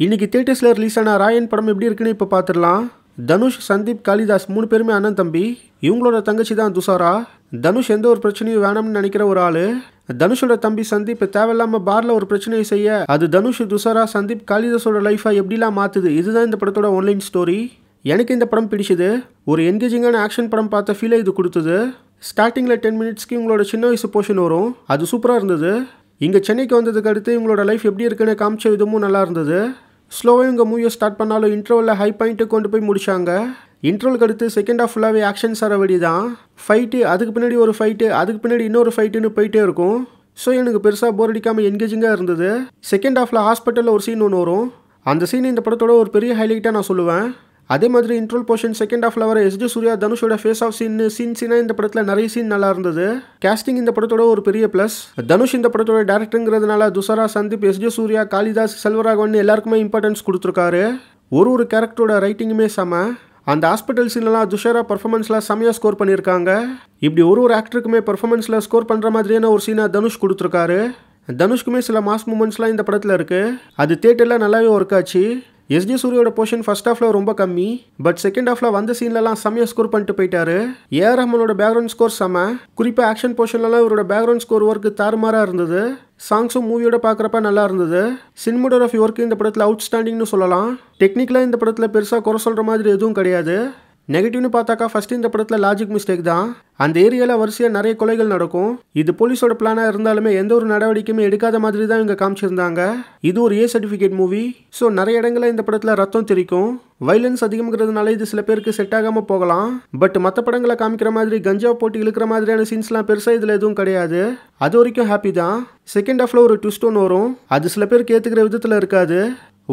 இன்னைக்கு தியேட்டர்ஸ்ல ரிலீஸ் ஆன ராயன் படம் எப்படி இருக்குன்னு இப்போ பார்த்துடலாம். தனுஷ், சந்தீப், காளிதாஸ் 3 பேருமே அண்ணன் தம்பி. இவங்களோட தங்கச்சி தான் துஷாரா. தனுஷ் எந்த ஒரு பிரச்சனையும் வேணாம்னு நினைக்கிற ஒரு ஆளு. தனுஷோட தம்பி சந்தீப் தேவையில்லாம பார்ல ஒரு பிரச்சனையை செய்ய அது தனுஷ், துஷாரா, சந்தீப், காளிதாஸோட லைஃபை எப்படிலாம் மாத்துது. இதுதான் இந்த படத்தோட ஒன்லைன் ஸ்டோரி. எனக்கு இந்த படம் பிடிச்சது. ஒரு என்கேஜிங்கான ஆக்ஷன் படம் பார்த்த ஃபீலை இது கொடுத்தது. ஸ்டார்டிங்கில் 10 மினிட்ஸ்க்கு இவங்களோட சின்ன வயசு போர்ஷன் வரும். அது சூப்பராக இருந்தது. இங்கே சென்னைக்கு வந்ததுக்கு அடுத்து இவங்களோட லைஃப் எப்படி இருக்குன்னு காமிச்ச விதமும் நல்லா இருந்தது. ஸ்லோவாக இவங்க மூவியை ஸ்டார்ட் பண்ணாலும் இன்ட்ரோவில் ஹை பாயிண்ட்டு கொண்டு போய் முடிச்சாங்க. இன்ட்ரோலுக்கு அடுத்து செகண்ட் ஹாஃப் ஃபுல்லாகவே ஆக்ஷன் சரவடி தான். ஃபைட்டு, அதுக்கு பின்னாடி ஒரு ஃபைட்டு, அதுக்கு பின்னாடி இன்னொரு ஃபைட்டுன்னு போயிட்டே இருக்கும். ஸோ எனக்கு பெருசாக போர் அடிக்காமல் என்கேஜிங்காக இருந்தது. செகண்ட் ஹாஃபில் ஹாஸ்பிட்டலில் ஒரு சீன் ஒன்று வரும். அந்த சீன் இந்த படத்தோட ஒரு பெரிய ஹைலைட்டாக நான் சொல்லுவேன். அதே மாதிரி இன்ட்ரோல் போர்ஷன் செகண்ட் ஹாஃபில் வர எஸ்ஜே சூர்யா, தனுஷோட ஃபேஸ் ஆஃப் சீனாக இந்த படத்தில் நிறைய சீன் நல்லா இருந்தது. கேஸ்டிங் இந்த படத்தோட ஒரு பெரிய ப்ளஸ். தனுஷ் இந்த படத்தோட டேரக்டருங்கிறதுனால துஷாரா, சந்தீப், எஸ்ஜே சூர்யா, காளிதாஸ், செல்வராகவன் எல்லாருக்குமே இம்பார்ட்டன்ஸ் கொடுத்துருக்காரு. ஒரு கேரக்டரோட ரைட்டிங்குமே செம. அந்த ஹாஸ்பிட்டல் சீன்லாம் துஷாரா பர்ஃபார்மன்ஸில் செமையாக ஸ்கோர் பண்ணியிருக்காங்க. இப்படி ஒரு ஆக்டருக்குமே பர்ஃபார்மன்ஸில் ஸ்கோர் பண்ணுற மாதிரியான ஒரு சீனை தனுஷ் கொடுத்துருக்காரு. தனுஷ்க்குமே சில மாஸ் மூமெண்ட்ஸ்லாம் இந்த படத்தில் இருக்குது. அது தியேட்டரில் நல்லாவே ஒர்க் ஆச்சு. எஸ்ஜே சூரியோட போர்ஷன் ஃபர்ஸ்ட் ஹாஃபில் ரொம்ப கம்மி. பட் செகண்ட் ஹாஃபில் வந்த சீன்லலாம் செம்மையாக ஸ்கோர் பண்ணிட்டு போயிட்டாரு. ஏஆர் ரஹ்மானோட பேக்ரவுண்ட் ஸ்கோர் செம்ம. குறிப்பாக ஆக்ஷன் போர்ஷன்லலாம் இவரோட பேக்ரவுண்ட் ஸ்கோர் ஒர்க்கு தாறுமாறாக இருந்தது. சாங்ஸும் மூவியோட பார்க்குறப்ப நல்லா இருந்தது. சினிமோட்டோகிராஃபி ஒர்க்கு இந்த படத்தில் அவுட்ஸ்டாண்டிங்னு சொல்லலாம். டெக்னிக்கலாக இந்த படத்தில் பெருசாக குறை சொல்கிற மாதிரி எதுவும் கிடையாது. நெகட்டிவ்னு பார்த்தாக்கா ஃபர்ஸ்ட் இந்த படத்தில் லாஜிக் மிஸ்டேக் தான். அந்த ஏரியாவில் வரிசையாக நிறைய கொலைகள் நடக்கும். இது போலீஸோட பிளானாக இருந்தாலுமே எந்த ஒரு நடவடிக்கையுமே எடுக்காத மாதிரி தான் இவங்க காமிச்சிருந்தாங்க. இது ஒரு ஏ சர்டிஃபிகேட் மூவி. ஸோ நிறைய இடங்களில் இந்த படத்தில் ரத்தம் தெரிக்கும். வைலன்ஸ் அதிகம்ங்கிறதுனால இது சில பேருக்கு செட் ஆகாமல் போகலாம். பட் மற்ற படங்களை காமிக்கிற மாதிரி கஞ்சா போட்டு இழுக்கிற மாதிரியான சீன்ஸ்லாம் பெருசாக இதில் எதுவும் கிடையாது. அது வரைக்கும் ஹாப்பி தான். செகண்ட் ஹாஃபில் ஒரு ட்விஸ்ட் ஒன்று வரும். அது சில பேருக்கு ஏற்றுக்கிற விதத்தில் இருக்காது.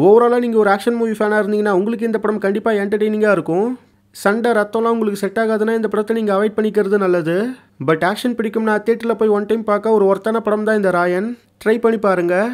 ஓவராலாக நீங்கள் ஒரு ஆக்ஷன் மூவி ஃபேனாக இருந்தீங்கன்னா உங்களுக்கு இந்த படம் கண்டிப்பாக என்டர்டெய்னிங்காக இருக்கும். சண்டை, ரத்தம்லாம் உங்களுக்கு செட் ஆகாதுன்னா இந்த படத்தை நீங்கள் அவாய்ட் பண்ணிக்கிறது நல்லது. பட் ஆக்ஷன் பிடிக்கும்னா தியேட்டரில் போய் ஒன் டைம் பார்க்க ஒரு ஒர்த்தான படம் தான் இந்த ராயன். ட்ரை பண்ணி பாருங்கள்.